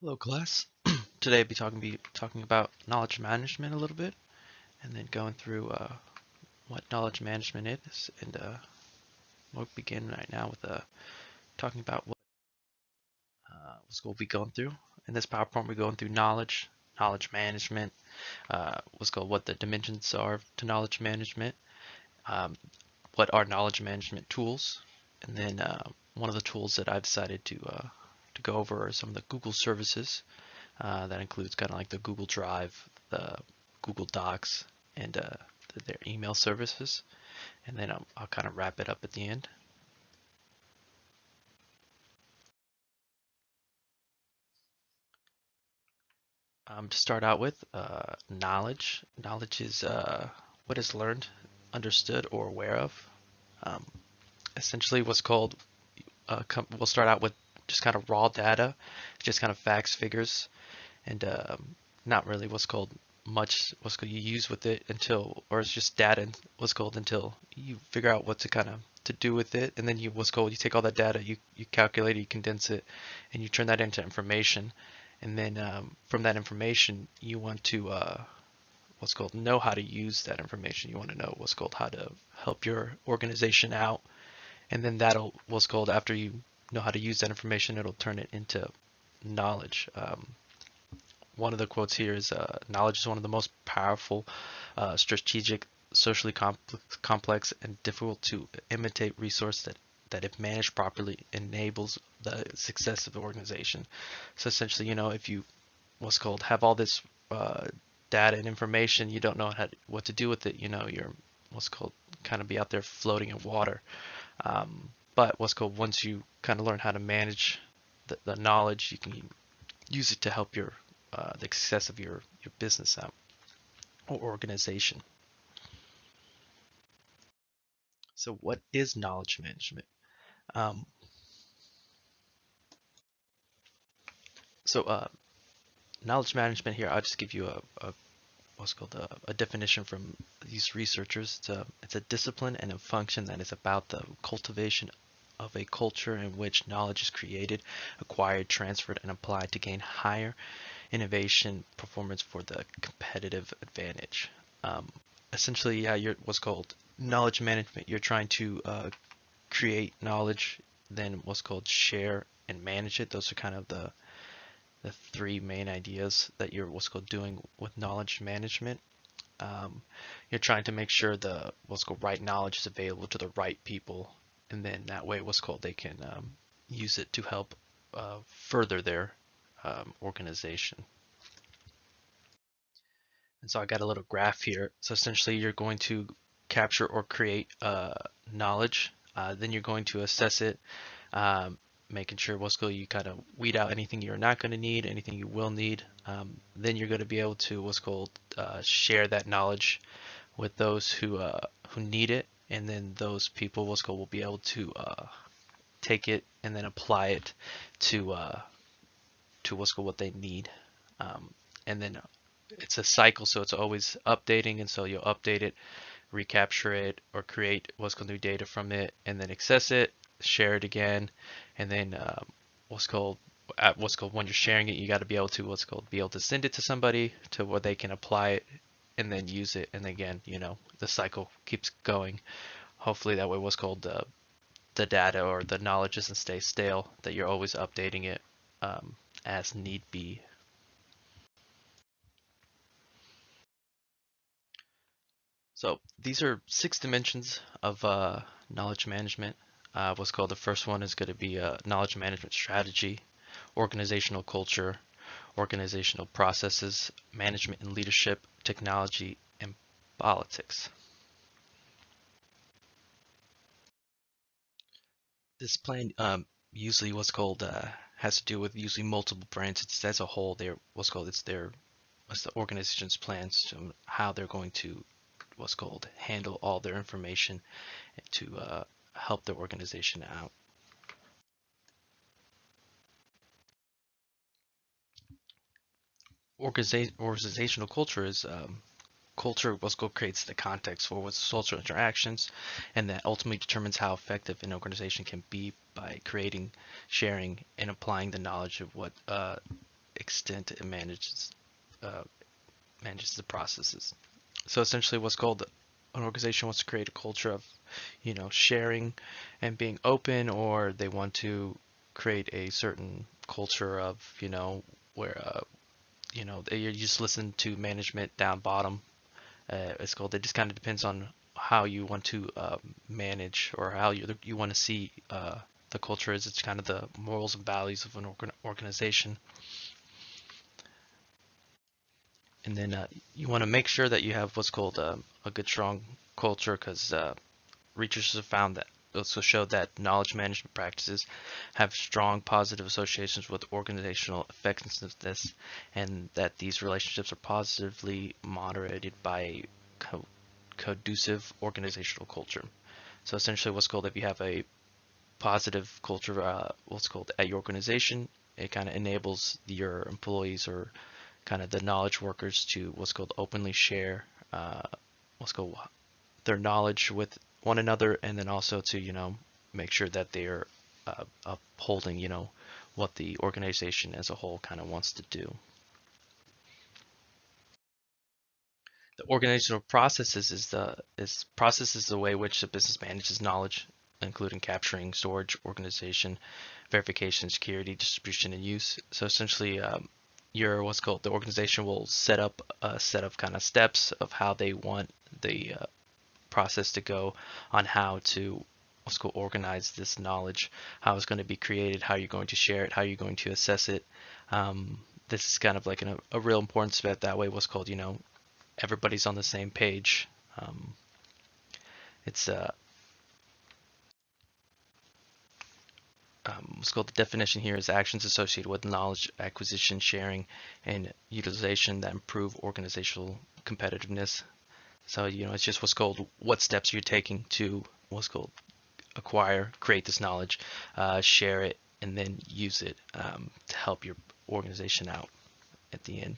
Hello, class. Today I'll be talking about knowledge management a little bit, and then going through what knowledge management is, and we'll begin right now with talking about what we'll be going through. In this PowerPoint, we're going through knowledge management, what's called what the dimensions are to knowledge management, um, what are knowledge management tools, and then one of the tools that I've decided to go over are some of the Google services. That includes kind of like the Google Drive, the Google Docs, and their email services. And then I'll kind of wrap it up at the end. To start out with, knowledge. Knowledge is what is learned, understood, or aware of. Um, Essentially, what's called, we'll start out with just kind of raw data, just kind of facts, figures, and not really what's called much what's called you use with it until, or it's just data and what's called until you figure out what to kind of to do with it, and then you what's called you take all that data, you calculate it, you condense it, and you turn that into information, and then from that information you want to what's called know how to use that information. You want to know what's called how to help your organization out, and then that'll what's called after you know how to use that information, it'll turn it into knowledge. One of the quotes here is knowledge is one of the most powerful, strategic, socially complex, and difficult to imitate resource that if managed properly enables the success of the organization. So essentially, if you what's called have all this data and information, you don't know what to do with it. You're what's called kind of be out there floating in water. But what's called once you kind of learn how to manage the knowledge, you can use it to help the success of your business out or organization. So, what is knowledge management? Um, so, knowledge management here, I'll just give you a what's called a definition from these researchers. It's a discipline and a function that is about the cultivation of a culture in which knowledge is created, acquired, transferred, and applied to gain higher innovation performance for the competitive advantage. Um, Essentially, yeah, you're what's called knowledge management. You're trying to create knowledge, then what's called share and manage it. Those are kind of the three main ideas that you're what's called doing with knowledge management. Um, you're trying to make sure the what's called right knowledge is available to the right people, and then that way what's called they can use it to help further their organization. And so I got a little graph here. So essentially you're going to capture or create knowledge. Then you're going to assess it, making sure what's going you kind of weed out anything you're not going to need, anything you will need. Then you're going to be able to what's called share that knowledge with those who need it, and then those people what's called will be able to take it and then apply it to what's called what they need. And then it's a cycle, so it's always updating, and so you'll update it, recapture it, or create what's called new data from it, and then access it, share it again, and then what's called what's called when you're sharing it, you got to be able to what's called be able to send it to somebody to where they can apply it and then use it, and again, the cycle keeps going. Hopefully, that way, what's called the data or the knowledge doesn't stay stale. That you're always updating it as need be. So these are six dimensions of knowledge management. What's called the first one is going to be knowledge management strategy, organizational culture, organizational processes, management and leadership, technology, and politics. This plan usually what's called has to do with usually multiple brands. It's as a whole. They're what's called it's the organization's plans to how they're going to what's called handle all their information to help their organization out. Organizational culture is culture what's called creates the context for what's social interactions, and that ultimately determines how effective an organization can be by creating, sharing, and applying the knowledge of what extent it uh, manages the processes. So essentially, what's called an organization wants to create a culture of, sharing and being open, or they want to create a certain culture of, where, you just listen to management down bottom. It's called. It just kind of depends on how you want to manage or how you want to see the culture is. It's kind of the morals and values of an organization. And then you want to make sure that you have what's called a good, strong culture, because researchers have found that also showed that knowledge management practices have strong positive associations with organizational effectiveness, and that these relationships are positively moderated by a conducive organizational culture. So essentially, what's called if you have a positive culture, what's called at your organization, it kind of enables your employees or kind of the knowledge workers to what's called openly share what's called their knowledge with one another, and then also to make sure that they're upholding what the organization as a whole kind of wants to do. The organizational processes is the way which the business manages knowledge, including capturing, storage, organization, verification, security, distribution, and use. So essentially, your what's called the organization will set up a set of kind of steps of how they want the process to go on how to what's called organize this knowledge, how it's going to be created, how you're going to share it, how you're going to assess it. This is kind of like a real important step. That way, what's called everybody's on the same page. Um, it's what's called the definition here is actions associated with knowledge acquisition, sharing, and utilization that improve organizational competitiveness. So it's just what's called what steps you're taking to what's called acquire, create this knowledge, share it, and then use it to help your organization out at the end.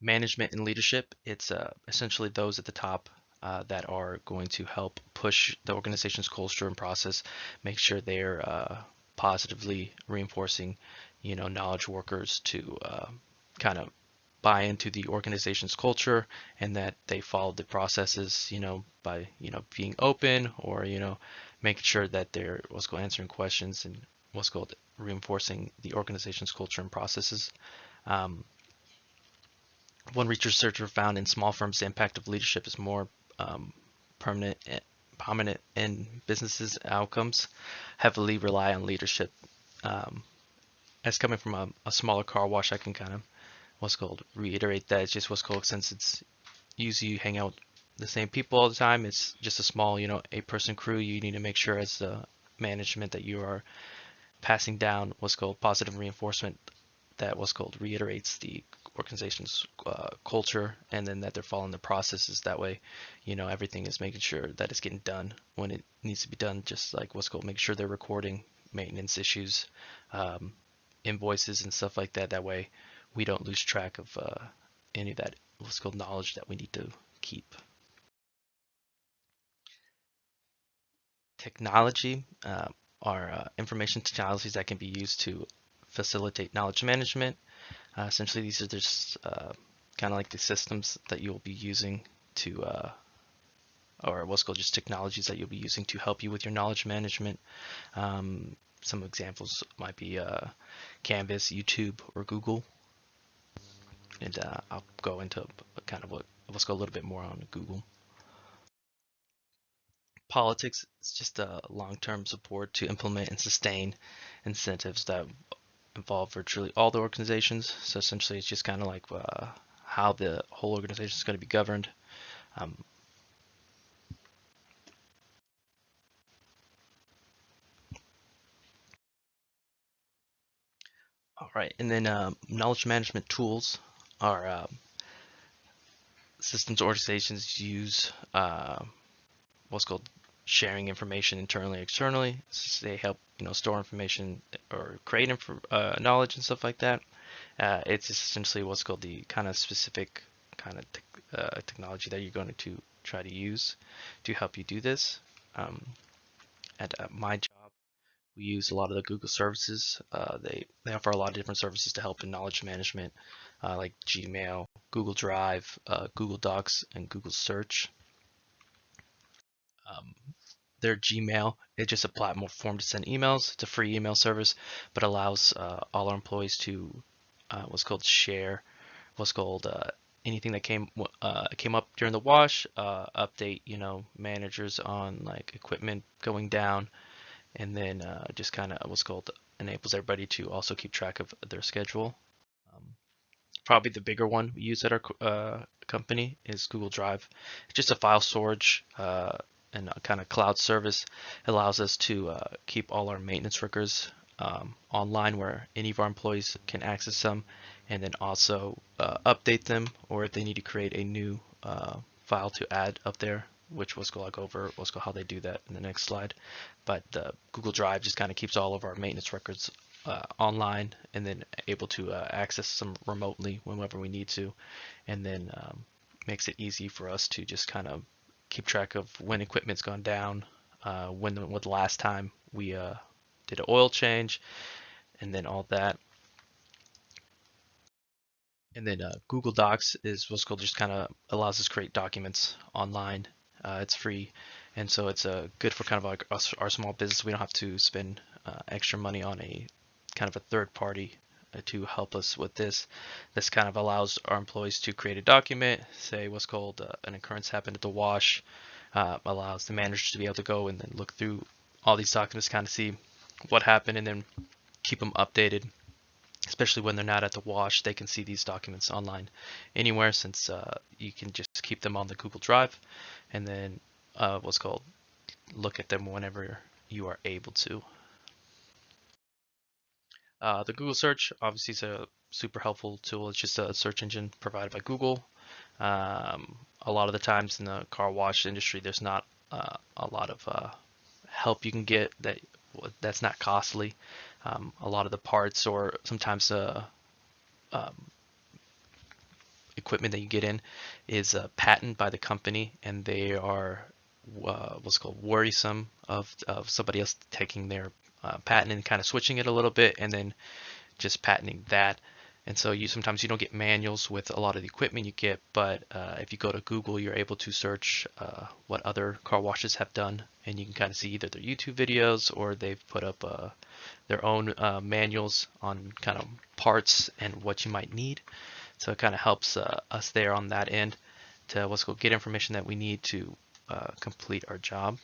Management and leadership, it's essentially those at the top that are going to help push the organization's culture and process, make sure they're positively reinforcing, knowledge workers to kind of buy into the organization's culture, and that they follow the processes, by, being open, or, making sure that they're what's called answering questions, and what's called reinforcing the organization's culture and processes. Um, One researcher found in small firms the impact of leadership is more permanent, prominent in businesses' outcomes, heavily rely on leadership. Um, as coming from a smaller car wash, I can kind of what's called reiterate that it's just what's called, since it's usually you hang out the same people all the time. It's just a small, 8-person crew. You need to make sure as the management that you are passing down what's called positive reinforcement, that what's called reiterates the organization's culture, and then that they're following the processes. That way, everything is making sure that it's getting done when it needs to be done. Just like what's called making sure they're recording maintenance issues, um, invoices, and stuff like that. That way, we don't lose track of any of that what's called knowledge that we need to keep. Technology are information technologies that can be used to facilitate knowledge management. Essentially, these are just kind of like the systems that you'll be using to, or what's called just technologies that you'll be using to help you with your knowledge management. Some examples might be Canvas, YouTube, or Google. And I'll go into kind of what's called a little bit more on Google. Politics is just a long-term support to implement and sustain incentives that involve virtually all the organizations. So essentially, it's just kind of like how the whole organization is going to be governed. Um, all right, and then knowledge management tools are systems organizations use what's called sharing information internally, externally. They help store information or create knowledge and stuff like that. It's essentially what's called the kind of specific kind of technology that you're going to try to use to help you do this. Um, at my job, We use a lot of the Google services. They offer a lot of different services to help in knowledge management, like Gmail, Google Drive, Google Docs, and Google Search. Um, their Gmail is just a platform to send emails. It's a free email service, but allows all our employees to what's called share, what's called anything that came up during the wash, update managers on like equipment going down, and then just kind of what's called enables everybody to also keep track of their schedule. Um, Probably the bigger one we use at our company is Google Drive. It's just a file storage and a kind of cloud service. It allows us to keep all our maintenance records online where any of our employees can access them, and then also update them, or if they need to create a new file to add up there, which we'll go like over, we'll go how they do that in the next slide. But Google Drive just kind of keeps all of our maintenance records online, and then able to access them remotely whenever we need to, and then makes it easy for us to just kind of keep track of when equipment's gone down, when the last time we did an oil change, and then all that. And then Google Docs is what's called just kind of allows us to create documents online. It's free, and so it's good for kind of like us, our small business. We don't have to spend extra money on a kind of a third party to help us with this. This kind of allows our employees to create a document, say what's called an occurrence happened at the wash, allows the managers to be able to go and then look through all these documents, kind of see what happened, and then keep them updated. Especially when they're not at the wash, they can see these documents online anywhere, since you can just keep them on the Google Drive, and then what's called look at them whenever you are able to. The Google search obviously is a super helpful tool. It's just a search engine provided by Google. A lot of the times in the car wash industry, there's not a lot of help you can get that's not costly. A lot of the parts, or sometimes um, equipment that you get in, is patented by the company, and they are what's called worrisome of somebody else taking their patent and kind of switching it a little bit, and then just patenting that. And so sometimes you don't get manuals with a lot of the equipment you get, but if you go to Google, you're able to search what other car washes have done, and you can kind of see either their YouTube videos, or they've put up their own manuals on kind of parts and what you might need. So it kind of helps us there on that end to get information that we need to complete our job.